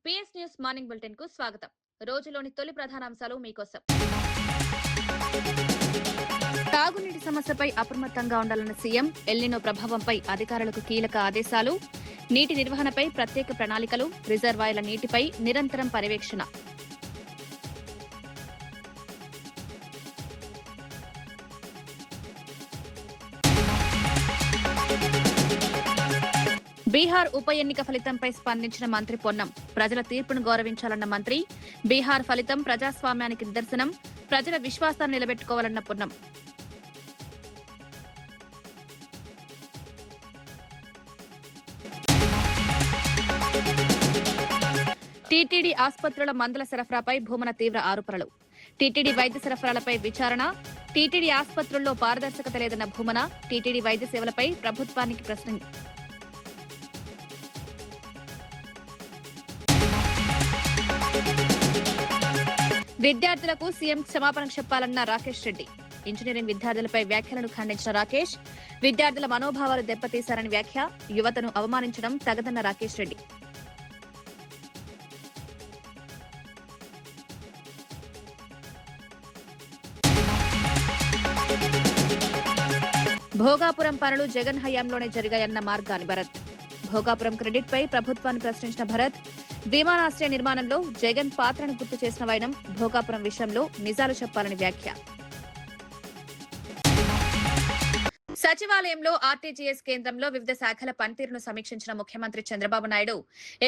PS news morning bulletin కు స్వాగతం. రోజులోని తొలి ప్రధానాంశాలు మీకోసం. తాగునీటి సమస్యపై అప్రమత్తంగా ఉండాలన్న సీఎం, ఎల్నినో ప్రభావంపై అధికారులకు కీలక ఆదేశాలు, నీటి నిర్వహణపై ప్రత్యేక ప్రణాళికలు, రిజర్వాయర్ల నీటిపై నిరంతరం పర్యవేక్షణ. బీహార్ ఉప ఎన్నిక ఫలితంపై స్పందించిన మంత్రి పొన్నం, ప్రజల తీర్పును గౌరవించాలన్న మంత్రి, బీహార్ ఫలితం ప్రజాస్వామ్యానికి నిదర్శనం, ప్రజల విశ్వాసాన్ని నిలబెట్టుకోవాలన్న పొన్నం. టీటీడీ ఆసుపత్రుల మందుల సరఫరాపై భూమన తీవ్ర ఆరోపణలు. టీటీడీ వైద్య సరఫరాలపై విచారణ, టీటీడీ ఆసుపత్రుల్లో పారదర్శకత లేదన్న భూమన, టీటీడీ వైద్య సేవలపై ప్రభుత్వానికి ప్రశ్న. విద్యార్థులకు సీఎం క్షమాపణ చెప్పాలన్న రాకేష్ రెడ్డి. ఇంజనీరింగ్ విద్యార్థులపై వ్యాఖ్యలను ఖండించిన రాకేష్, విద్యార్థుల మనోభావాలు దెబ్బతీశారని వ్యాఖ్య, యువతను అవమానించడం తగదన్న రాకేష్ రెడ్డి. భోగాపురం పనులు జగన్ హయాంలోనే జరిగాయన్న మార్గాని భరత్. భోగాపురం క్రెడిట్ పై ప్రభుత్వాన్ని ప్రశ్నించిన భరత్, విమానాశ్రయ నిర్మాణంలో జగన్ పాత్రను గుర్తు చేసిన వైనం, భోగాపురం విషయంలో నిజాలు చెప్పాలని వ్యాఖ్య. సచివాలయంలో ఆర్టీజీఎస్ కేంద్రంలో వివిధ శాఖల పనితీరును సమీక్షించిన ముఖ్యమంత్రి చంద్రబాబు నాయుడు,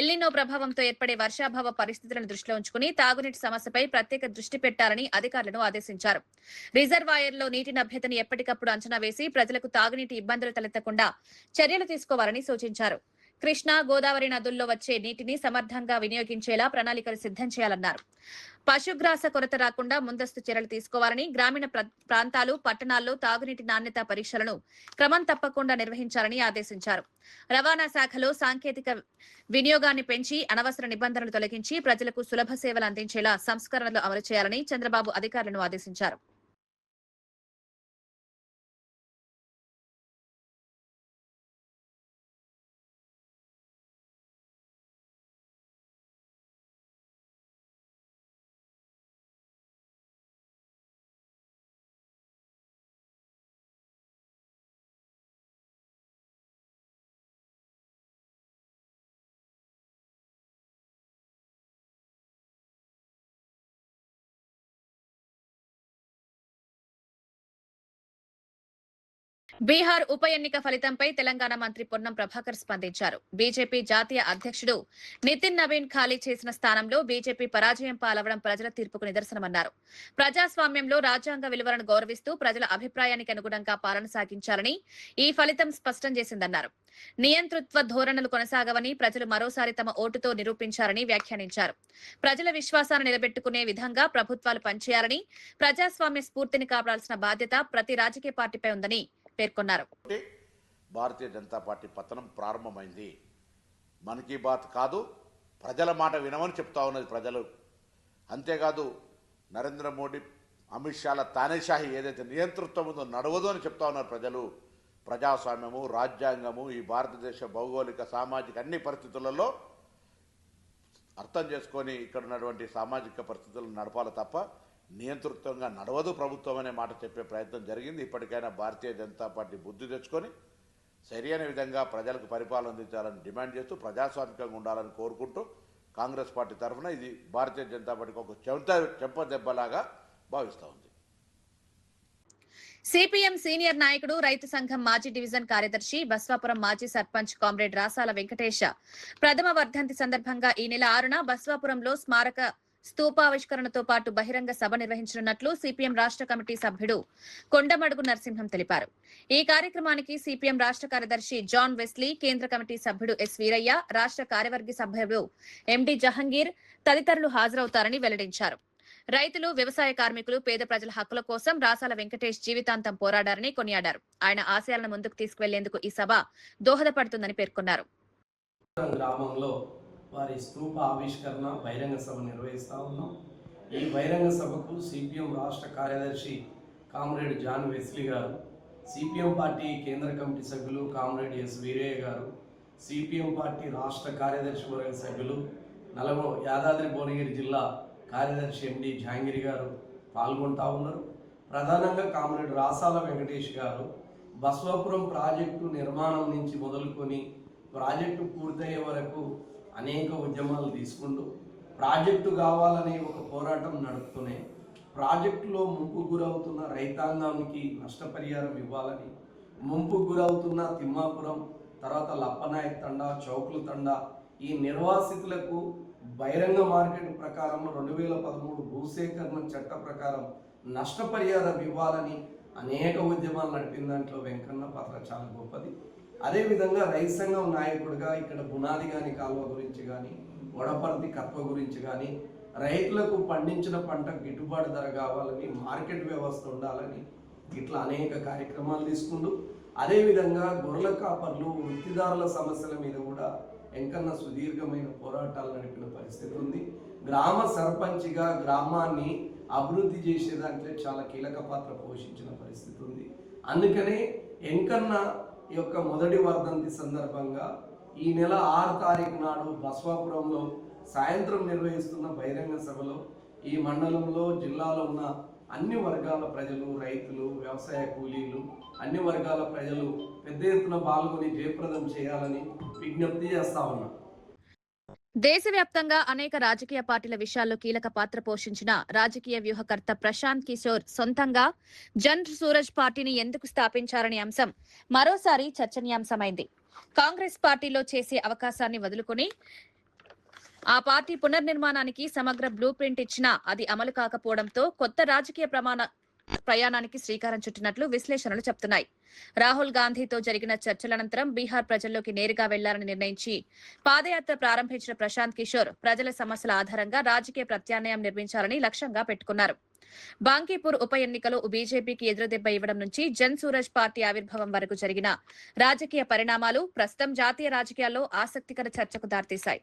ఎల్నినో ప్రభావంతో ఏర్పడే వర్షాభావ పరిస్థితులను దృష్టిలో ఉంచుకుని తాగునీటి సమస్యపై ప్రత్యేక దృష్టి పెట్టాలని అధికారులను ఆదేశించారు. రిజర్వాయర్లో నీటి లభ్యతను ఎప్పటికప్పుడు అంచనా వేసి ప్రజలకు తాగునీటి ఇబ్బందులు తలెత్తకుండా చర్యలు తీసుకోవాలని సూచించారు. కృష్ణా, గోదావరి నదుల్లో వచ్చే నీటిని సమర్థంగా వినియోగించేలా ప్రణాళికలు సిద్ధం చేయాలన్నారు. పశుగ్రాస కొరత రాకుండా ముందస్తు చర్యలు తీసుకోవాలని, గ్రామీణ ప్రాంతాలు, పట్టణాల్లో తాగునీటి నాణ్యత పరీక్షలను క్రమం తప్పకుండా నిర్వహించాలని ఆదేశించారు. రవాణా శాఖలో సాంకేతిక వినియోగాన్ని పెంచి అనవసర నిబంధనలు తొలగించి ప్రజలకు సులభ సేవలు అందించేలా సంస్కరణలు అమలు చేయాలని చంద్రబాబు అధికారులను ఆదేశించారు. బీహార్ ఉప ఎన్నిక ఫలితంపై తెలంగాణ మంత్రి పొన్నం ప్రభాకర్ స్పందించారు. బీజేపీ జాతీయ అధ్యక్షుడు నితిన్ నవీన్ ఖాళీ చేసిన స్థానంలో బీజేపీ పరాజయం పాలవడం ప్రజల తీర్పుకు నిదర్శనమన్నారు. ప్రజాస్వామ్యంలో రాజ్యాంగ విలువలను గౌరవిస్తూ ప్రజల అభిప్రాయానికి అనుగుణంగా పాలన సాగించాలని ఈ ఫలితం స్పష్టం చేసిందన్నారు. నియంతృత్వ ధోరణులు కొనసాగవని ప్రజలు మరోసారి తమ ఓటుతో నిరూపించారని వ్యాఖ్యానించారు. ప్రజల విశ్వాసాన్ని నిలబెట్టుకునే విధంగా ప్రభుత్వాలు పనిచేయాలని, ప్రజాస్వామ్య స్ఫూర్తిని కాపాడాల్సిన బాధ్యత ప్రతి రాజకీయ పార్టీపై ఉందని పేర్కొన్నారు. భారతీయ జనతా పార్టీ పతనం ప్రారంభమైంది. మన్ కీ బాత్ కాదు, ప్రజల మాట వినమని చెప్తా ఉన్నది ప్రజలు. అంతేకాదు నరేంద్ర మోడీ, అమిత్ షాల తానేషాహి ఏదైతే నియంతృత్వం ఉందో నడవదు అని చెప్తా ఉన్నారు ప్రజలు. ప్రజాస్వామ్యము, రాజ్యాంగము ఈ భారతదేశ భౌగోళిక, సామాజిక అన్ని పరిస్థితులలో అర్థం చేసుకొని ఇక్కడ ఉన్నటువంటి సామాజిక పరిస్థితులను నడపాలి తప్ప నియంతృత్వంగా నడవదు ప్రభుత్వం అనే మాట చెప్పే ప్రయత్నం జరిగింది. ఇప్పటికైనా భారతీయ జనతా పార్టీ బుద్ధి తెచ్చుకొని సరైన విధంగా ప్రజలకు పరిపాలన అందించాలని డిమాండ్ చేస్తూ ప్రజాస్వామికంగా ఉండాలని కోరుకుంటూ కాంగ్రెస్ పార్టీ తరఫున ఇది భారతీయ జనతా పార్టీకి ఒక చెంపదెబ్బలాగా భావిస్తూ ఉంది. సిపిఎం సీనియర్ నాయకుడు, రైతు సంఘం మాజీ డివిజన్ కార్యదర్శి, బస్వాపురం మాజీ సర్పంచ్ కామ్రేడ్ రాసాల వెంకటేశ ప్రథమ వర్ధంతి సందర్భంగా ఈ నెల 6న బస్వాపురంలో స్మారక స్తూపావిష్కరణతో పాటు బహిరంగ సభ నిర్వహించనున్నట్లు సిపిఎం రాష్ట్ర కమిటీ సభ్యుడు కొండమడుగు నరసింహం తెలిపారు. ఈ కార్యక్రమానికి సిపిఎం రాష్ట్ర కార్యదర్శి జాన్ వెస్లీ, కేంద్ర కమిటీ సభ్యుడు ఎస్ వీరయ్య, రాష్ట్ర కార్యవర్గ సభ్యుడు ఎండి జహంగీర్ తదితరులు హాజరవుతారని వెల్లడించారు. రైతులు, వ్యవసాయ కార్మికులు, పేద ప్రజల హక్కుల కోసం రాసాల వెంకటేష్ జీవితాంతం పోరాడారని కొనియాడారు. ఆయన ఆశయాలను ముందుకు తీసుకువెళ్లేందుకు ఈ సభ దోహదపడుతుందని పేర్కొన్నారు. గ్రామంలో వారి స్తూప ఆవిష్కరణ బహిరంగ సభ నిర్వహిస్తూ ఉన్నాం. ఈ బహిరంగ సభకు సిపిఎం రాష్ట్ర కార్యదర్శి కామ్రేడ్ జాన్ వెస్లీ గారు, సిపిఎం పార్టీ కేంద్ర కమిటీ సభ్యులు కామ్రేడ్ ఎస్ వీరయ్య గారు, సిపిఎం పార్టీ రాష్ట్ర కార్యదర్శి వర్గ సభ్యులు యాదాద్రి భువనగిరి జిల్లా కార్యదర్శి ఎండి జహాంగీర్ గారు పాల్గొంటా ఉన్నారు. ప్రధానంగా కామ్రేడ్ రాసాల వెంకటేష్ గారు బస్వాపురం ప్రాజెక్టు నిర్మాణం నుంచి మొదలుకొని ప్రాజెక్టు పూర్తయ్యే వరకు అనేక ఉద్యమాలు తీసుకుంటూ ప్రాజెక్టు కావాలనే ఒక పోరాటం నడుపుతూనే ప్రాజెక్టులో ముంపు గురవుతున్న రైతాంగానికి నష్టపరిహారం ఇవ్వాలని, ముంపు గురవుతున్న తిమ్మాపురం, తర్వాత లప్పనాయక్ తండా, చౌకుల తండా ఈ నిర్వాసితులకు బహిరంగ మార్కెట్ ప్రకారం 2013 భూసేకరణ చట్ట ప్రకారం నష్టపరిహారం ఇవ్వాలని అనేక ఉద్యమాలు నడిపిన దాంట్లో వెంకన్న పాత్ర చాలా గొప్పది. అదేవిధంగా రైతు సంఘం నాయకుడిగా ఇక్కడ బునాది గాని కాలువ గురించి కానీ, వడపర్తి కత్వ గురించి కానీ, రైతులకు పండించిన పంట గిట్టుబాటు ధర కావాలని, మార్కెట్ వ్యవస్థ ఉండాలని ఇట్లా అనేక కార్యక్రమాలు తీసుకుంటూ, అదేవిధంగా గొర్రెల కాపర్లు, వృత్తిదారుల సమస్యల మీద కూడా వెంకన్న సుదీర్ఘమైన పోరాటాలు నడిపిన పరిస్థితి ఉంది. గ్రామ సర్పంచ్గా గ్రామాన్ని అభివృద్ధి చేసే దాంట్లో చాలా కీలక పాత్ర పోషించిన పరిస్థితి ఉంది. అందుకనే వెంకన్న యొక్క మొదటి వర్ధంతి సందర్భంగా ఈ నెల 6 తారీఖు నాడు బస్వాపురంలో సాయంత్రం నిర్వహిస్తున్న బహిరంగ సభలో ఈ మండలంలో, జిల్లాలో ఉన్న అన్ని వర్గాల ప్రజలు, రైతులు, వ్యవసాయ కూలీలు, అన్ని వర్గాల ప్రజలు పెద్ద ఎత్తున పాల్గొని జయప్రదం చేయాలని విజ్ఞప్తి చేస్తా ఉన్నా. దేశవ్యాప్తంగా అనేక రాజకీయ పార్టీల విషయాల్లో కీలక పాత్ర పోషించిన రాజకీయ వ్యూహకర్త ప్రశాంత్ కిషోర్ సొంతంగా జన్ సూరజ్ పార్టీని ఎందుకు స్థాపించారనే అంశం మరోసారి చర్చనీయాంశమైంది. కాంగ్రెస్ పార్టీలో చేసే అవకాశాన్ని వదులుకుని ఆ పార్టీ పునర్నిర్మాణానికి సమగ్ర బ్లూ ప్రింట్ ఇచ్చినా అది అమలు కాకపోవడంతో కొత్త రాజకీయ ప్రయాణానికి శ్రీకారం చుట్టినట్లు విశ్లేషణలు చెప్తున్నాయి. రాహుల్ గాంధీతో జరిగిన చర్చల అనంతరం బీహార్ ప్రజల్లోకి నేరుగా వెళ్లాలని నిర్ణయించి పాదయాత్ర ప్రారంభించిన ప్రశాంత్ కిషోర్ ప్రజల సమస్యల ఆధారంగా రాజకీయ ప్రత్యామ్నాయం నిర్మించాలని లక్ష్యంగా పెట్టుకున్నారు. బాంకీపూర్ ఉప ఎన్నికలో బీజేపీకి ఎదురుదెబ్బ ఇవ్వడం నుంచి జన్ సూరజ్ పార్టీ ఆవిర్భావం వరకు జరిగిన రాజకీయ పరిణామాలు ప్రస్తుతం జాతీయ రాజకీయాల్లో ఆసక్తికర చర్చకు దారితీశాయి.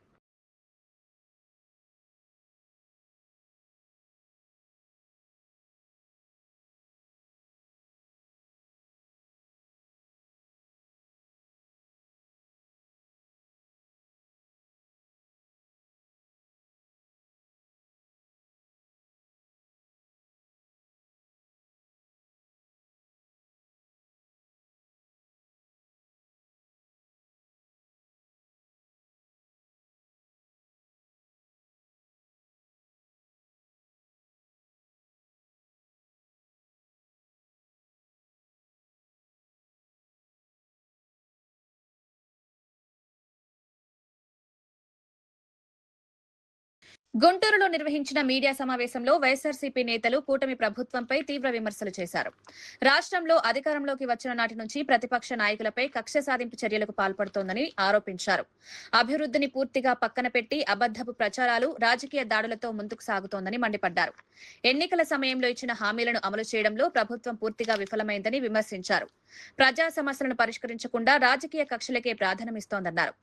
గుంటూరులో నిర్వహించిన మీడియా సమావేశంలో వైఎస్ఆర్సీపీ నేతలు కూటమి ప్రభుత్వంపై తీవ్ర విమర్శలు చేశారు. రాష్ట్రంలో అధికారంలోకి వచ్చిన నాటి నుంచి ప్రతిపక్ష నాయకులపై కక్ష సాధింపు చర్యలకు పాల్పడుతోందని ఆరోపించారు. అభివృద్ధిని పూర్తిగా పక్కన పెట్టి అబద్ధపు ప్రచారాలు, రాజకీయ దాడులతో ముందుకు సాగుతోందని మండిపడ్డారు. ఎన్నికల సమయంలో ఇచ్చిన హామీలను అమలు చేయడంలో ప్రభుత్వం పూర్తిగా విఫలమైందని విమర్శించారు. ప్రజా సమస్యలను పరిష్కరించకుండా రాజకీయ కక్షలకే ప్రాధాన్యమిస్తోందన్నారు.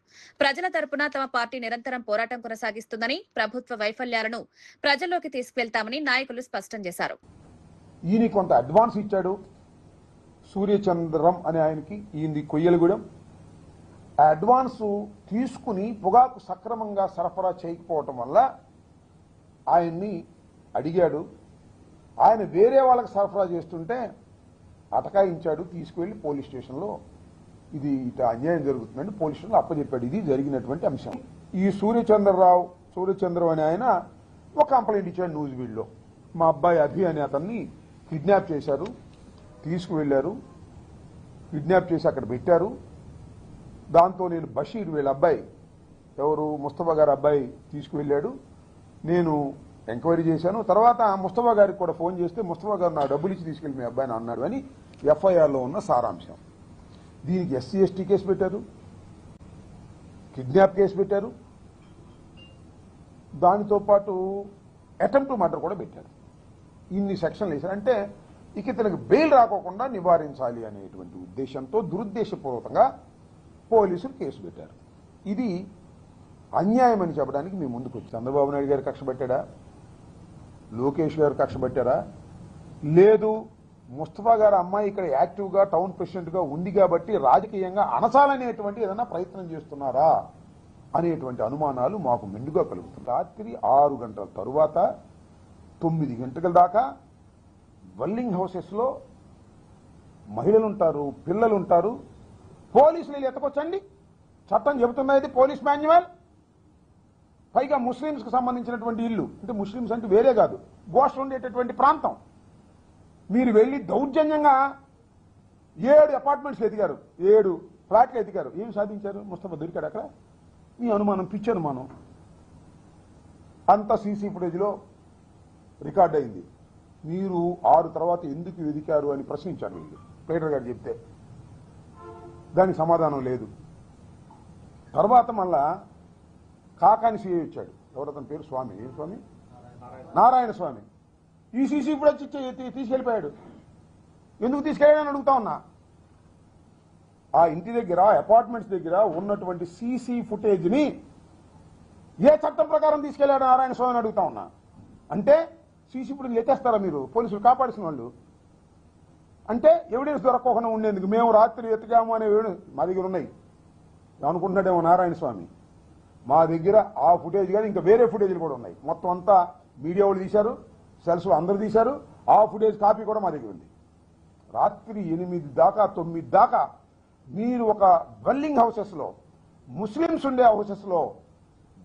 ప్రజల తరపున తమ పార్టీ నిరంతరం పోరాటం కొనసాగిస్తుందని, ప్రభుత్వ వైఫల్యాలను ప్రజల్లోకి తీసుకెళ్తామని నాయకులు స్పష్టం చేశారు. ఈయన కొంత అడ్వాన్స్ ఇచ్చాడు సూర్యచంద్రం అనే ఆయనకి, ఈయనది కొయ్యలగూడెం. ఆ అడ్వాన్స్ తీసుకుని పొగాకు సక్రమంగా సరఫరా చేయకపోవటం వల్ల ఆయన్ని అడిగాడు. ఆయన వేరే వాళ్ళకి సరఫరా చేస్తుంటే అటకాయించాడు, తీసుకువెళ్లి పోలీస్ స్టేషన్లో ఇది ఇట అన్యాయం జరుగుతుందని పోలీస్ స్టేషన్లో అప్పచెప్పాడు. ఇది జరిగినటువంటి అంశం. ఈ సూర్యచంద్రం అనే ఆయన ఒక కంప్లైంట్ ఇచ్చాడు న్యూజివీడ్లో. మా అబ్బాయి అభి అనే అతన్ని కిడ్నాప్ చేశారు, తీసుకువెళ్లారు, కిడ్నాప్ చేసి అక్కడ పెట్టారు. దాంతో నేను బషీర్ వీళ్ళ అబ్బాయి, ఎవరు ముస్తఫా గారి అబ్బాయి తీసుకువెళ్ళాడు, నేను ఎంక్వైరీ చేశాను. తర్వాత ముస్తఫా గారికి కూడా ఫోన్ చేస్తే ముస్తఫా గారు నా డబ్బులు ఇచ్చి తీసుకెళ్లి మీ అబ్బాయిని అన్నాడు అని ఎఫ్ఐఆర్లో ఉన్న సారాంశం. దీనికి ఎస్సీ ఎస్టీ కేసు పెట్టారు, కిడ్నాప్ కేసు పెట్టారు, దానితో పాటు అటెంప్ట్ మర్డర్ కూడా పెట్టారు. ఇన్ని సెక్షన్లు వేశారు. అంటే ఇక ఇతనికి బెయిల్ రాకోకుండా నివారించాలి అనేటువంటి ఉద్దేశంతో దురుద్దేశపూర్వకంగా పోలీసులు కేసు పెట్టారు. ఇది అన్యాయం అని చెప్పడానికి మేము ముందుకు వచ్చి, చంద్రబాబు నాయుడు గారు కక్ష పెట్టాడా, లోకేష్ గారు కక్ష పెట్టారా, లేదు ముస్తఫా గారి అమ్మాయి ఇక్కడ యాక్టివ్గా టౌన్ ప్రెసిడెంట్గా ఉంది కాబట్టి రాజకీయంగా అనసాలనేటువంటి ఏదైనా ప్రయత్నం చేస్తున్నారా అనేటువంటి అనుమానాలు మాకు మెండుగా కలుగుతుంది. రాత్రి 6 గంటల తరువాత 9 గంటల దాకా వెల్లింగ్ హౌసెస్లో మహిళలు ఉంటారు, పిల్లలు ఉంటారు. పోలీసులు ఎత్తకొచ్చండి, చట్టం చెబుతున్నది పోలీస్ మాన్యువల్. పైగా ముస్లింస్కి సంబంధించినటువంటి ఇల్లు, అంటే ముస్లింస్ అంటే వేరే కాదు, గోష్ఠ ఉండేటటువంటి ప్రాంతం. మీరు వెళ్ళి దౌర్జన్యంగా 7 అపార్ట్మెంట్స్ ఎదిగారు, 7 ఫ్లాట్లు ఎదిగారు. ఏం సాధించారు? ముస్తఫా దొరికాడు అక్కడ? మీ అనుమానం పిచ్చి అనుమానం. అంత సీసీ ఫుటేజ్లో రికార్డ్ అయింది. మీరు 6 తర్వాత ఎందుకు వెదికారు అని ప్రశ్నించారు వీళ్ళు. ప్లేటర్ గారు చెప్తే దానికి సమాధానం లేదు. తర్వాత మళ్ళా కాకాని సీఐ వచ్చాడు. ఎవరతని పేరు? స్వామి. ఏం స్వామి? నారాయణ స్వామి. ఈ సీసీ ఫుటేజ్ తీసుకెళ్ళిపోయాడు. ఎందుకు తీసుకెళ్ళాడని అడుగుతా ఉన్నా. ఆ ఇంటి దగ్గర, అపార్ట్మెంట్స్ దగ్గర ఉన్నటువంటి సీసీ ఫుటేజ్ని ఏ చట్టం ప్రకారం తీసుకెళ్లాడు నారాయణ స్వామి అని అడుగుతా ఉన్నా. అంటే సీసీ ఫుటేజ్ ఎత్తేస్తారా మీరు? పోలీసులు కాపాడిసిన వాళ్ళు అంటే ఎవిడెన్స్ దొరకకుండా ఉండేందుకు మేము రాత్రి ఎత్తుకాము అనే మా దగ్గర ఉన్నాయి అనుకుంటున్నాడేమో నారాయణ స్వామి. మా దగ్గర ఆ ఫుటేజ్ కానీ ఇంకా వేరే ఫుటేజ్లు కూడా ఉన్నాయి. మొత్తం అంతా మీడియా వాళ్ళు తీశారు, సెల్స్లో అందరూ తీశారు. ఆ ఫుటేజ్ కాపీ కూడా మా దగ్గర ఉంది. రాత్రి 8 దాకా 9 దాకా మీరు ఒక వెల్లింగ్ హౌసెస్లో, ముస్లిమ్స్ ఉండే హౌసెస్లో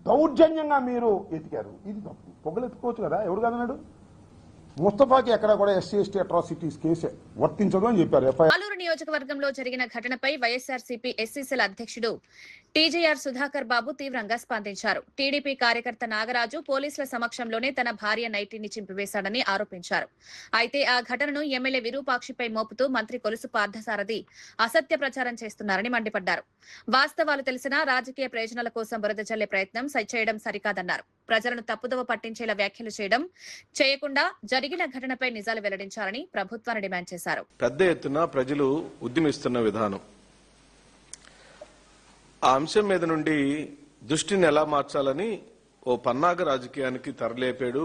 దౌర్జన్యంగా మీరు ఎతికారు. ఇది తప్పు. పొగలెత్తుకోవచ్చు కదా, ఎవడు కాదన్నాడు? ముస్తఫాకి ఎక్కడ కూడా ఎస్సీ ఎస్టీ అట్రాసిటీస్ కేసే వర్తించదు అని చెప్పారు. ఆలూరు నియోజకవర్గంలో జరిగిన ఘటనపై వైఎస్ఆర్సీపీ ఎస్సీసీల అధ్యక్షుడు టీజేఆర్ సుధాకర్ బాబు తీవ్రంగా స్పందించారు. టీడీపీ కార్యకర్త నాగరాజు పోలీసుల సమక్షంలోనే తన భార్య నైటీని చింపివేశాడని ఆరోపించారు. అయితే ఆ ఘటనను ఎమ్మెల్యే విరూపాక్షిపై మోపుతూ మంత్రి కొలుసు పార్థసారథి అసత్య ప్రచారం చేస్తున్నారని మండిపడ్డారు. వాస్తవాలు తెలిసినా రాజకీయ ప్రయోజనాల కోసం బురద జల్లే ప్రయత్నం చేయడం సరికాదన్నారు. ప్రజలను తప్పుదోవ పట్టించేలా వ్యాఖ్యలు చేయకుండా జరిగిన ఘటనపై నిజాలు వెల్లడించాలని ప్రభుత్వాన్ని డిమాండ్ చేశారు. పెద్ద ఎత్తున ప్రజలు ఉద్యమిస్తున్న విధానం, ఆ అంశం మీద నుండి దృష్టిని ఎలా మార్చాలని ఓ పన్నాగ రాజకీయానికి తరలేపాడు.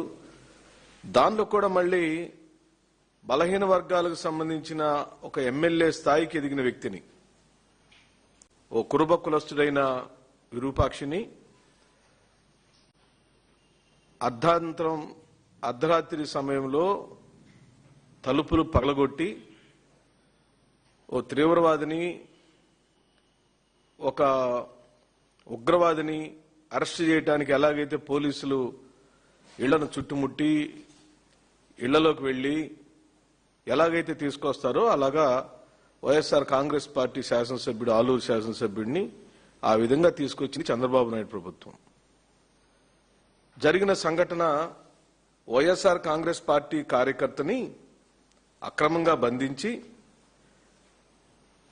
దానిలో కూడా మళ్లీ బలహీన వర్గాలకు సంబంధించిన ఒక ఎమ్మెల్యే స్థాయికి ఎదిగిన వ్యక్తిని, ఓ కురుబ కులస్తుడైన విరూపాక్షిని అర్ధరాత్రి సమయంలో తలుపులు పగలగొట్టి ఓ తీవ్రవాదిని, ఒక ఉగ్రవాదిని అరెస్ట్ చేయడానికి ఎలాగైతే పోలీసులు ఇళ్లను చుట్టుముట్టి ఇళ్లలోకి వెళ్లి ఎలాగైతే తీసుకొస్తారో అలాగా వైఎస్ఆర్ కాంగ్రెస్ పార్టీ శాసనసభ్యుడు, ఆలూరు శాసనసభ్యుడిని ఆ విధంగా తీసుకొచ్చింది చంద్రబాబు నాయుడు ప్రభుత్వం. జరిగిన సంఘటన వైఎస్ఆర్ కాంగ్రెస్ పార్టీ కార్యకర్తని అక్రమంగా బంధించి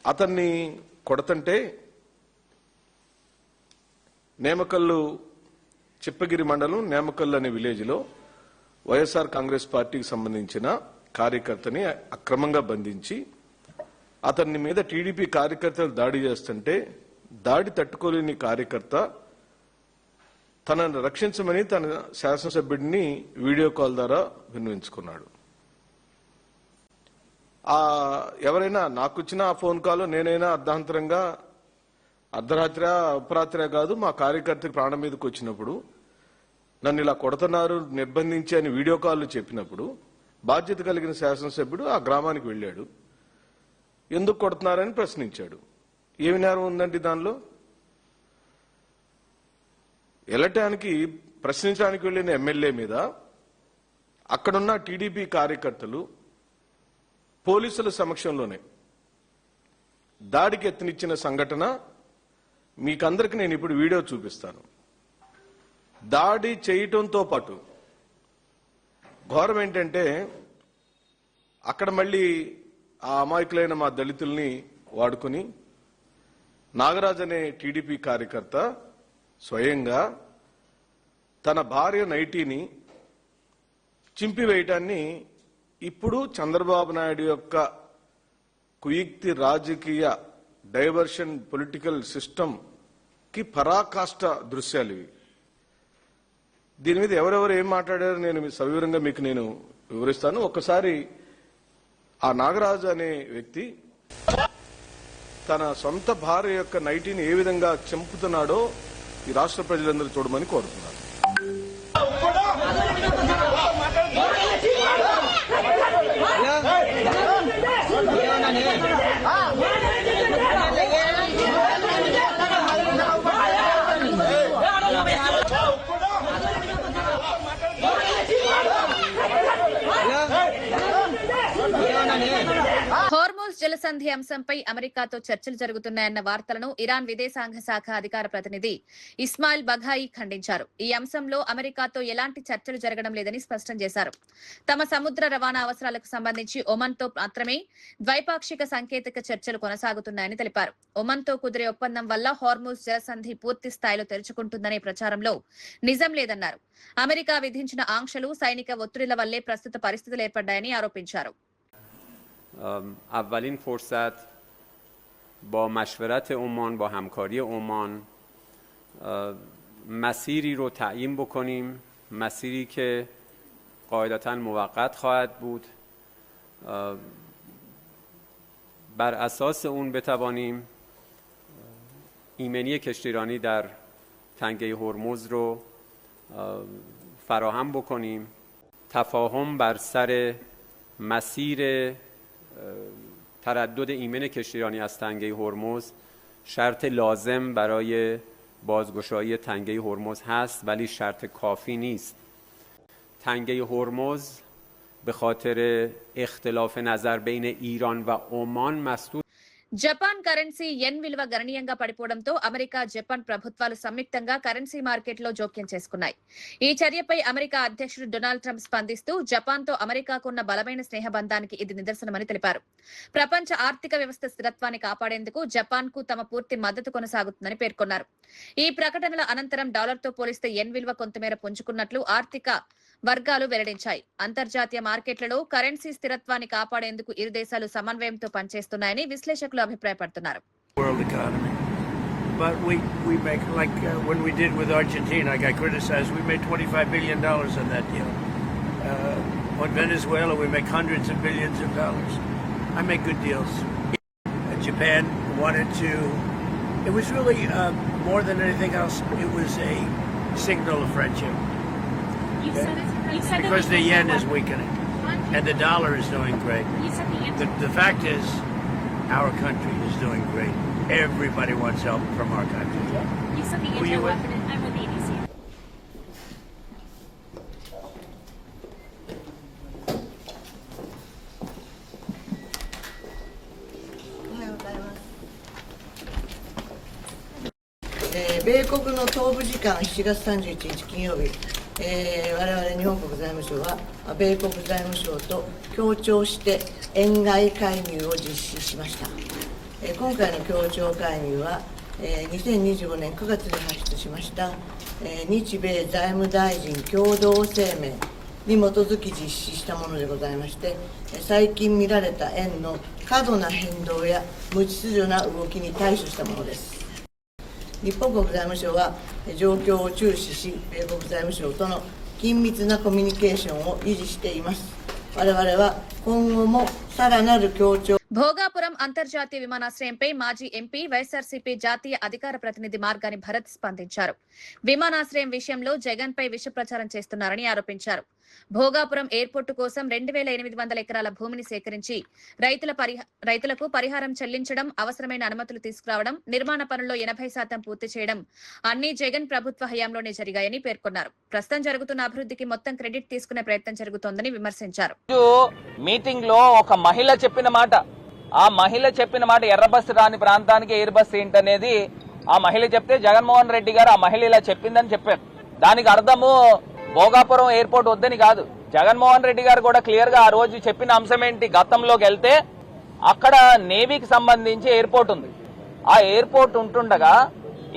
అతన్ని కొడతంటే నేమకల్లు, చిప్పగిరి మండలం నేమకల్లు అనే విలేజ్ లో వైఎస్ఆర్ కాంగ్రెస్ పార్టీకి సంబంధించిన కార్యకర్తని అక్రమంగా బంధించి అతని మీద టీడీపీ కార్యకర్తలు దాడి చేస్తుంటే దాడి తట్టుకోలేని కార్యకర్త తనను రక్షించమని తన శాసనసభ్యుడిని వీడియో కాల్ ద్వారా విన్నవించుకున్నాడు. ఎవరైనా నాకు వచ్చిన ఆ ఫోన్ కాల్ నేనైనా అర్ధాంతరంగా అర్ధరాత్రి అపరాత్రి కాదు, మా కార్యకర్తకి ప్రాణం మీదకి వచ్చినప్పుడు నన్ను ఇలా కొడుతున్నారు నిర్బంధించి అని వీడియో కాల్ చెప్పినప్పుడు బాధ్యత కలిగిన శాసనసభ్యుడు ఆ గ్రామానికి వెళ్ళాడు. ఎందుకు కొడుతున్నారని ప్రశ్నించాడు. ఏమి నేరం ఉందండి దానిలో? వెళ్ళటానికి ప్రశ్నించడానికి వెళ్లిన ఎమ్మెల్యే మీద అక్కడున్న టీడీపీ కార్యకర్తలు పోలీసుల సమక్షంలోనే దాడికి ఎత్తునిచ్చిన సంఘటన మీకందరికి నేను ఇప్పుడు వీడియో చూపిస్తాను. దాడి చేయటంతో పాటు ఘోరం ఏంటంటే అక్కడ మళ్ళీ ఆ అమాయకులైన మా దళితుల్ని వాడుకుని నాగరాజ్ అనే టీడీపీ కార్యకర్త స్వయంగా తన భార్య నైటీని చింపివేయటాన్ని ఇప్పుడు చంద్రబాబు నాయుడు యొక్క కుయుక్తి రాజకీయ డైవర్షన్ పొలిటికల్ సిస్టమ్ కి పరాకాష్ట దృశ్యాలు ఇవి. దీని మీద ఎవరెవరు ఏం మాట్లాడారో నేను సవివరంగా మీకు నేను వివరిస్తాను. ఒక్కసారి ఆ నాగరాజు అనే వ్యక్తి తన సొంత భార్య యొక్క నైటీని ఏ విధంగా చంపుతున్నాడో ఈ రాష్ట్ర ప్రజలందరూ చూడమని కోరుతున్నారు. హార్మోజ్ జలసంధి అంశంపై అమెరికాతో చర్చలు జరుగుతున్నాయన్న వార్తలను ఇరాన్ విదేశాంగ శాఖ అధికార ప్రతినిధి ఇస్మాయిల్ బఘాయి ఖండించారు. ఈ అంశంలో అమెరికాతో ఎలాంటి చర్చలు జరగడం లేదని స్పష్టం చేశారు. తమ సముద్ర రవాణా అవసరాలకు సంబంధించి ఒమన్తో మాత్రమే ద్వైపాక్షిక సాంకేతిక చర్చలు కొనసాగుతున్నాయని తెలిపారు. ఒమన్తో కుదిరే ఒప్పందం వల్ల హార్మోజ్ జలసంధి పూర్తి స్థాయిలో తెరుచుకుంటుందనే ప్రచారంలో నిజం లేదన్నారు. అమెరికా విధించిన ఆంక్షలు, సైనిక ఒత్తిడిల వల్లే ప్రస్తుత పరిస్థితులు ఏర్పడ్డాయని ఆరోపించారు. اولین فرصت با مشورت عمان، با همکاری عمان مسیری رو تعیین بکنیم، مسیری که قاعدتاً موقت خواهد بود. بر اساس اون بتوانیم ایمنی کشتیرانی در تنگه هرمز رو فراهم بکنیم. تفاهم بر سر مسیر تردد ایمن کشتیرانی از تنگه هرمز شرط لازم برای بازگشایی تنگه هرمز هست، ولی شرط کافی نیست. تنگه هرمز به خاطر اختلاف نظر بین ایران و عمان مسدود. జపాన్ కరెన్సీ యెన్ విలువ గణనీయంగా పడిపోవడంతో అమెరికా, జపాన్ ప్రభుత్వాలు సంయుక్తంగా కరెన్సీ మార్కెట్లో జోక్యం చేసుకున్నాయి. ఈ చర్యపై అమెరికా అధ్యక్షుడు డొనాల్డ్ ట్రంప్ స్పందిస్తూ జపాన్తో అమెరికాకున్న బలమైన స్నేహబంధానికి ఇది నిదర్శనమని తెలిపారు. ప్రపంచ ఆర్థిక వ్యవస్థ స్థిరత్వాన్ని కాపాడేందుకు జపాన్కు తమ పూర్తి మద్దతు కొనసాగుతుందని పేర్కొన్నారు. ఈ ప్రకటనల అనంతరం డాలర్తో పోలిస్తే యెన్ విలువ కొంతమేర పుంజుకున్నట్లు ఆర్థిక వర్గాలు వెల్లడించాయి. అంతర్జాతీయ మార్కెట్లలో కరెన్సీ స్థిరత్వాన్ని కాపాడేందుకు ఇరు దేశాలు సమన్వయంతో పనిచేస్తున్నాయని విశ్లేషకులు అభిప్రాయపడుతున్నారు. World economy. But we make, like when we did with Argentina, I got criticized, we made $25 billion on that deal. On Venezuela, we make hundreds of billions of dollars. I make good deals. Japan wanted to, it was really more than anything else, it was a signal of friendship. Because the yen is weakening and the dollar is doing great. The fact is, our country is doing great. Everybody wants help from our country. You said the anti-weapon, and I'm with the ABC.「米国の東部時間7月31日金曜日、我々日本国財務省は米国財務省と協調して円買い介入を実施しました。今回の協調介入は2025年9月に発出しました日米財務大臣共同声明に基づき実施したものでございまして、最近見られた円の過度な変動や無秩序な動きに対処したものです。日本国財務省は状況を注視し、米国財務省との緊密なコミュニケーションを維持しています。我々は今後もさらなる協調。భోగాపురం అంతర్జాతీయ విమానాశ్రయంపై మాజీ MP, YSRCP జాతీయ అధికార ప్రతినిధి మార్గాని భరత్ స్పందించారు. విమానాశ్రయం విషయంలో జగన్ పై విష ప్రచారం చేస్తున్నారని ఆరోపించారు. భోగాపురం ఎయిర్పోర్టు కోసం 2800 ఎకరాల భూమిని సేకరించి రైతులకు పరిహారం చెల్లించడం, అవసరమైన అనుమతులు తీసుకురావడం, నిర్మాణ పనుల్లో 80% పూర్తి చేయడం అన్ని జగన్ ప్రభుత్వ హయాంలోనే జరిగాయని పేర్కొన్నారు. ప్రస్తుతం జరుగుతున్న అభివృద్ధికి మొత్తం క్రెడిట్ తీసుకునే ప్రయత్నం జరుగుతోందని విమర్శించారు. మీటింగ్ లో ఒక మహిళ చెప్పిన మాట, ఆ మహిళ చెప్పిన మాట ఎర్ర బస్సు రాని ప్రాంతానికి ఎయిర్ బస్ ఏంటనేది ఆ మహిళ చెప్తే జగన్మోహన్ రెడ్డి గారు ఆ మహిళ ఇలా చెప్పిందని చెప్పారు. దానికి అర్థము భోగాపురం ఎయిర్పోర్ట్ వద్దని కాదు. జగన్మోహన్ రెడ్డి గారు కూడా క్లియర్ గా ఆ రోజు చెప్పిన అంశం ఏంటి, గతంలోకి వెళ్తే అక్కడ నేవీకి సంబంధించి ఎయిర్పోర్ట్ ఉంది. ఆ ఎయిర్పోర్ట్ ఉంటుండగా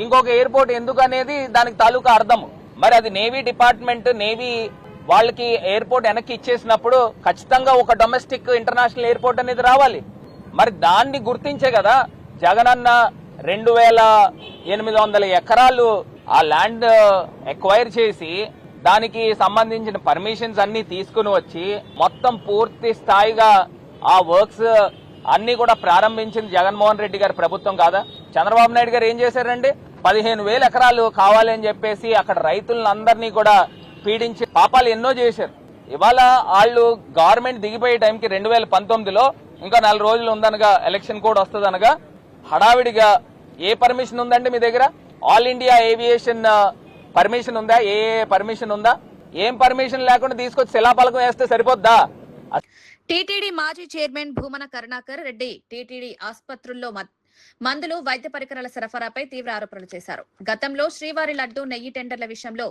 ఇంకొక ఎయిర్పోర్ట్ ఎందుకు అనేది దానికి తాలూకా అర్థము. మరి అది నేవీ డిపార్ట్మెంట్, నేవీ వాళ్ళకి ఎయిర్పోర్ట్ వెనక్కి ఇచ్చేసినప్పుడు ఖచ్చితంగా ఒక డొమెస్టిక్ ఇంటర్నేషనల్ ఎయిర్పోర్ట్ అనేది రావాలి. మరి దాన్ని గుర్తించే కదా జగనన్న 2800 ఎకరాలు ఆ ల్యాండ్ ఎక్వైర్ చేసి దానికి సంబంధించిన పర్మిషన్స్ అన్ని తీసుకుని వచ్చి మొత్తం పూర్తి స్థాయిగా ఆ వర్క్స్ అన్ని కూడా ప్రారంభించింది జగన్మోహన్ రెడ్డి గారి ప్రభుత్వం కాదా? చంద్రబాబు నాయుడు గారు ఏం చేశారండి? 15,000 ఎకరాలు కావాలి అని చెప్పేసి అక్కడ రైతులందరినీ కూడా పీడించి పాపాలు ఎన్నో చేశారు. ఇవాళ వాళ్ళు గవర్నమెంట్ దిగిపోయే టైంకి 2019లో ఇంకా 4 రోజులు ఉందనగా ఎలక్షన్ కోడ్ వస్తుందనగా హడావిడిగా ఏ పర్మిషన్ ఉందండి మీ దగ్గర? ఆల్ ఇండియా ఏవియేషన్ పర్మిషన్ ఉందా? ఏ పర్మిషన్ ఉందా? ఏం పర్మిషన్ లేకుండా తీసుకొచ్చి శిలాఫలకం వేస్తే సరిపోద్దా? టీటీడీ మాజీ చైర్మన్ భూమన కరుణాకర్ రెడ్డి టీటీడీ ఆసుపత్రుల్లో మందులు, వైద్య పరికరాల సరఫరాపై తీవ్ర ఆరోపణలు చేశారు. గతంలో శ్రీవారి లడ్డు, నెయ్యి టెండర్ల విషయంలో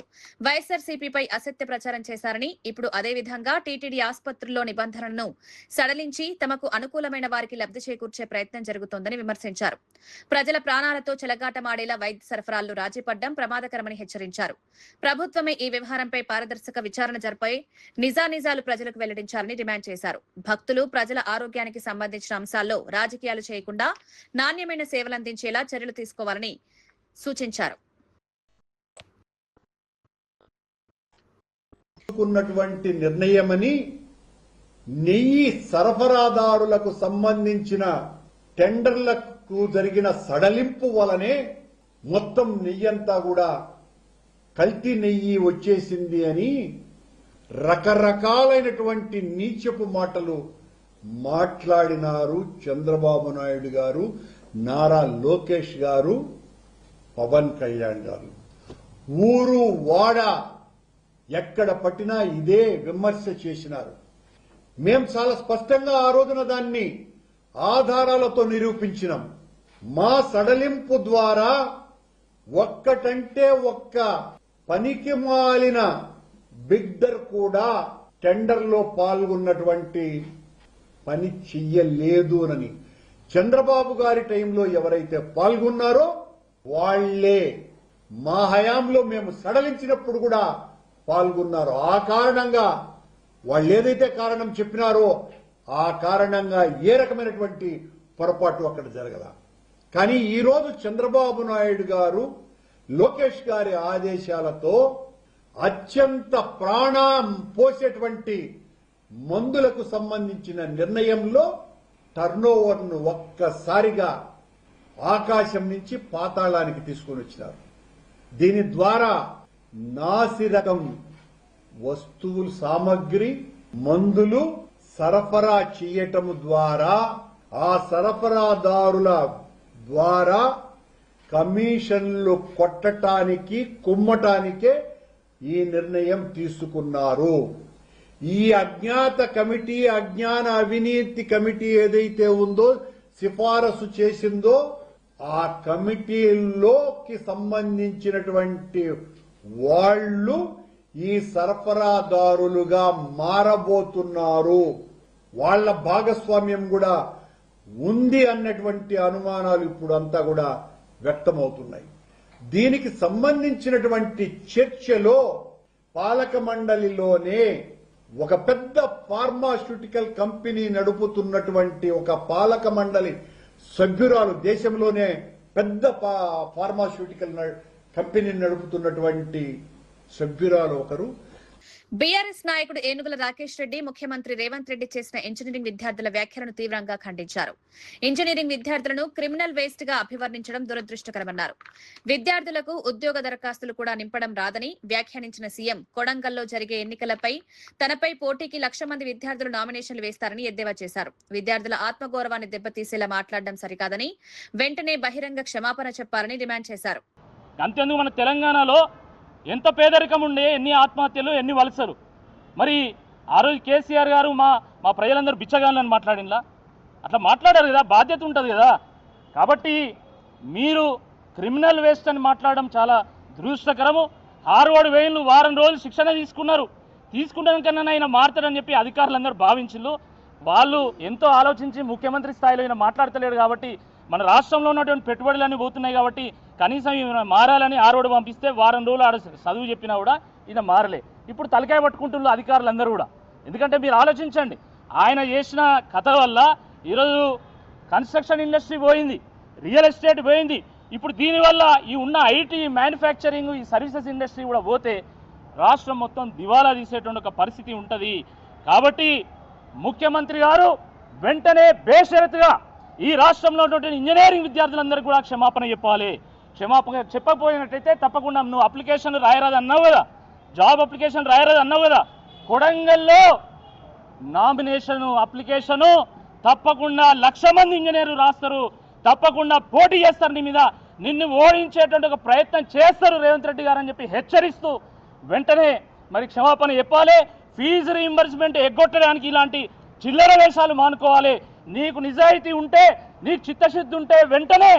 వైఎస్ఆర్సీపీపై అసత్య ప్రచారం చేశారని, ఇప్పుడు అదే విధంగా టీటీడీ ఆసుపత్రుల్లో నిబంధనలను సడలించి తమకు అనుకూలమైన వారికి లబ్ధి చేకూర్చే ప్రయత్నం జరుగుతోందని విమర్శించారు. ప్రజల ప్రాణాలతో చెలగాటమాడేలా వైద్య సరఫరాల్లో రాజీపడ్డం ప్రమాదకరమని హెచ్చరించారు. ప్రభుత్వమే ఈ వ్యవహారంపై పారదర్శక విచారణ జరిపై నిజానిజాలు ప్రజలకు వెల్లడించాలని డిమాండ్ చేశారు. భక్తులు, ప్రజల ఆరోగ్యానికి సంబంధించిన అంశాల్లో రాజకీయాలు చేయకుండా నాణ్యమైన సేవలందించేలా చర్యలు తీసుకోవాలని సూచించారు. నిర్ణయమని నెయ్యి సరఫరాదారులకు సంబంధించిన టెండర్లకు జరిగిన సడలింపు వలనే మొత్తం నెయ్యంతా కూడా కల్తీ నెయ్యి వచ్చేసింది అని రకరకాలైనటువంటి నీచపు మాటలు మాట్లాడినారు చంద్రబాబు నాయుడు గారు, నారా లోకేష్ గారు, పవన్ కళ్యాణ్ గారు. ఊరు వాడ ఎక్కడ పట్టినా ఇదే విమర్శ చేసినారు. మేం చాలా స్పష్టంగా ఆ రోజున దాన్ని ఆధారాలతో నిరూపించినాం. మా సడలింపు ద్వారా ఒక్కటంటే ఒక్క పనికి మాలిన బిడ్డర్ కూడా టెండర్లో పాల్గొన్నటువంటి పని చెయ్యలేదు అని చంద్రబాబు గారి టైంలో ఎవరైతే పాల్గొన్నారో వాళ్లే మా హయాంలో మేము సడలించినప్పుడు కూడా పాల్గొన్నారు. ఆ కారణంగా వాళ్ళు ఏదైతే కారణం చెప్పినారో ఆ కారణంగా ఏ రకమైనటువంటి పొరపాటు అక్కడ జరగల. కానీ ఈరోజు చంద్రబాబు నాయుడు గారు, లోకేష్ గారి ఆదేశాలతో అత్యంత ప్రాణం పోసేటువంటి మందులకు సంబంధించిన నిర్ణయంలో టర్నోవర్ను ఒక్కసారిగా ఆకాశం నుంచి పాతాళానికి తీసుకుని వచ్చినారు. దీని ద్వారా నాసిరకం వస్తువులు, సామగ్రి, మందులు సరఫరా చేయటం ద్వారా ఆ సరఫరాదారుల ద్వారా కమిషన్లు కొట్టటానికి, కుమ్మటానికే ఈ నిర్ణయం తీసుకున్నారు. ఈ అజ్ఞాత కమిటీ, అజ్ఞాన అవినీతి కమిటీ ఏదైతే ఉందో, సిఫారసు చేసిందో, ఆ కమిటీలోకి సంబంధించినటువంటి వాళ్ళు ఈ సరఫరాదారులుగా మారబోతున్నారు. వాళ్ల భాగస్వామ్యం కూడా ఉంది అన్నటువంటి అనుమానాలు ఇప్పుడు అంతా కూడా వ్యక్తమవుతున్నాయి. దీనికి సంబంధించినటువంటి చర్చలో పాలక మండలిలోనే ఒక పెద్ద ఫార్మాస్యూటికల్ కంపెనీ నడుపుతున్నటువంటి ఒక పాలక మండలి సభ్యురాలు, దేశంలోనే పెద్ద ఫార్మాస్యూటికల్ కంపెనీ నడుపుతున్నటువంటి సభ్యురాలు ఒకరు, బీఆర్ఎస్ నాయకుడు ఏనుగుల రాకేష్ రెడ్డి ముఖ్యమంత్రి రేవంత్ రెడ్డి చేసిన ఇంజనీరింగ్ విద్యార్థుల వ్యాఖ్యలను తీవ్రంగా ఖండించారు. ఇంజనీరింగ్ విద్యార్థులను క్రిమినల్ వేస్ట్ గా అభివర్ణించడం దురదృష్టకరమన్నారు. విద్యార్థులకు ఉద్యోగ దరఖాస్తులు కూడా నింపడం రాదని వ్యాఖ్యానించిన సీఎం కొడంగల్లో జరిగే ఎన్నికలపై తనపై పోటీకి 1,00,000 మంది విద్యార్థులు నామినేషన్లు వేస్తారని ఎద్దేవా చేశారు. విద్యార్థుల ఆత్మగౌరవాన్ని దెబ్బతీసేలా మాట్లాడడం సరికాదని, వెంటనే బహిరంగ క్షమాపణ చెప్పాలని డిమాండ్ చేశారు. అంతేందుకు మన తెలంగాణలో ఎంత పేదరికం ఉండే, ఎన్ని ఆత్మహత్యలు, ఎన్ని వలసలు. మరి ఆ రోజు కేసీఆర్ గారు మా ప్రజలందరూ బిచ్చగాళ్ళని మాట్లాడినలా? అట్లా మాట్లాడారు కదా, బాధ్యత ఉంటుంది కదా. కాబట్టి మీరు క్రిమినల్ వేస్ట్ అని మాట్లాడడం చాలా దురదృష్టకరము. హార్వర్డ్ వేయిన్లు వారం రోజులు శిక్షణ తీసుకున్నాకన్నా ఆయన మారుతాడని చెప్పి అధికారులందరూ భావించిళ్ళు. వాళ్ళు ఎంతో ఆలోచించి ముఖ్యమంత్రి స్థాయిలో ఈయన మాట్లాడతలేడు కాబట్టి, మన రాష్ట్రంలో ఉన్నటువంటి పెట్టుబడులన్నీ పోతున్నాయి కాబట్టి కనీసం ఈయన మారాలని ఆరోడు పంపిస్తే వారం రోజులు ఆడ చదువు చెప్పినా కూడా ఈయన మారలే. ఇప్పుడు తలకాయ పట్టుకుంటున్నారు అధికారులందరూ కూడా. ఎందుకంటే మీరు ఆలోచించండి, ఆయన చేసిన కథ వల్ల ఈరోజు కన్స్ట్రక్షన్ ఇండస్ట్రీ పోయింది, రియల్ ఎస్టేట్ పోయింది. ఇప్పుడు దీనివల్ల ఈ ఉన్న ఐటీ, మ్యానుఫ్యాక్చరింగ్, ఈ సర్వీసెస్ ఇండస్ట్రీ కూడా పోతే రాష్ట్రం మొత్తం దివాలా తీసేటువంటి ఒక పరిస్థితి ఉంటుంది. కాబట్టి ముఖ్యమంత్రి గారు వెంటనే బేషరతుగా ఈ రాష్ట్రంలో ఉన్నటువంటి ఇంజనీరింగ్ విద్యార్థులందరికీ కూడా క్షమాపణ చెప్పాలి. క్షమాపణ చెప్పకపోయినట్టయితే తప్పకుండా నువ్వు అప్లికేషన్ రాయరాదు అన్నావు కదా, జాబ్ అప్లికేషన్ రాయరాదు అన్నావు కదా, కొడంగల్లో నామినేషన్ అప్లికేషను తప్పకుండా 1,00,000 మంది ఇంజనీర్లు రాస్తారు, తప్పకుండా పోటీ చేస్తారు నీ మీద, నిన్ను ఓడించేటువంటి ఒక ప్రయత్నం చేస్తారు రేవంత్ రెడ్డి గారు అని చెప్పి హెచ్చరిస్తూ వెంటనే మరి క్షమాపణ చెప్పాలి. ఫీజు రీయింబర్స్మెంట్ ఎగ్గొట్టడానికి ఇలాంటి చిల్లర వేషాలు మానుకోవాలి. నీకు నిజాయితీ ఉంటే, నీకు చిత్తశుద్ధి ఉంటే వెంటనే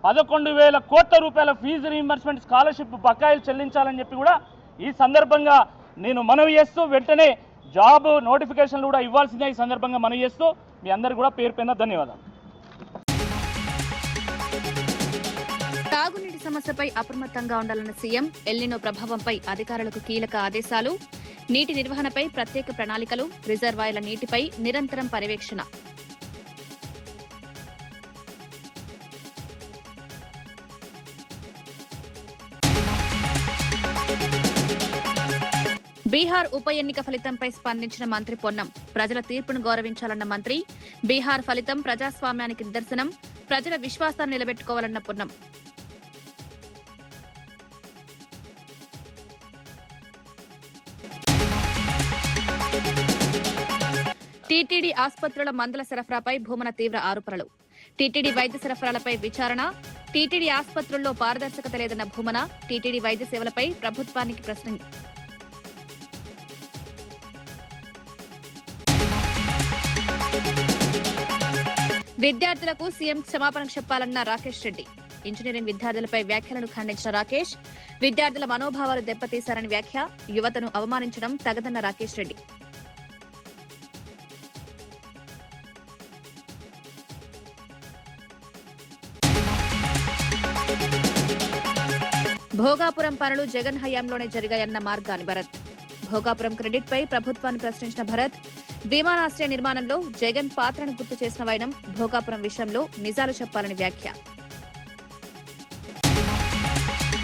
11,000 కోట్ల రూపాయల ఫీజు రీయింబర్స్మెంట్ స్కాలర్షిప్ బకాయిలు చెల్లించాలని చెప్పి కూడా ఈ సందర్భంగా నేను మనవి చేస్తూ, వెంటనే జాబ్ నోటిఫికేషన్లు కూడా ఇవ్వాల్సిందే ఈ సందర్భంగా మనవి చేస్తూ మీ అందరికీ కూడా పేరు పైన ధన్యవాదాలు. తాగునీటి సమస్యపై అప్రమత్తంగా ఉండాలన్న సీఎం, ఎల్నినో ప్రభావంపై అధికారులకు కీలక ఆదేశాలు, నీటి నిర్వహణపై ప్రత్యేక ప్రణాళికలు, రిజర్వాయర్ల నీటిపై నిరంతరం పర్యవేక్షణ. బీహార్ ఉప ఎన్నిక ఫలితంపై స్పందించిన మంత్రి పొన్నం, ప్రజల తీర్పును గౌరవించాలన్న మంత్రి, బీహార్ ఫలితం ప్రజాస్వామ్యానికి నిదర్శనం, ప్రజల విశ్వాసాన్ని నిలబెట్టుకోవాలన్న పొన్నం. టీటీడీ ఆసుపత్రుల మందుల సరఫరాపై భూమన తీవ్ర ఆరోపణలు, టీటీడీ వైద్య సరఫరాలపై విచారణ, టీటీడీ ఆసుపత్రుల్లో పారదర్శకత లేదన్న భూమన, టీటీడీ వైద్య సేవలపై ప్రభుత్వానికి ప్రశ్న. విద్యార్థులకు సీఎం క్షమాపణ చెప్పాలన్న రాకేష్ రెడ్డి, ఇంజనీరింగ్ విద్యార్థులపై వ్యాఖ్యలను ఖండించిన రాకేష్, విద్యార్థుల మనోభావాలు దెబ్బతీశారని వ్యాఖ్య, యువతను అవమానించడం తగదన్న రాకేష్ రెడ్డి. భోగాపురం పనులు జగన్ హయాంలోనే జరిగాయన్న మార్గాని భరత్, భోగాపురం క్రెడిట్ పై ప్రభుత్వాన్ని ప్రశ్నించిన భరత్, విమానాశ్రయ నిర్మాణంలో జగన్ పాత్రను గుర్తు చేసిన వైనం, భోగాపురం విషయంలో నిజాలు చెప్పాలని వ్యాఖ్య.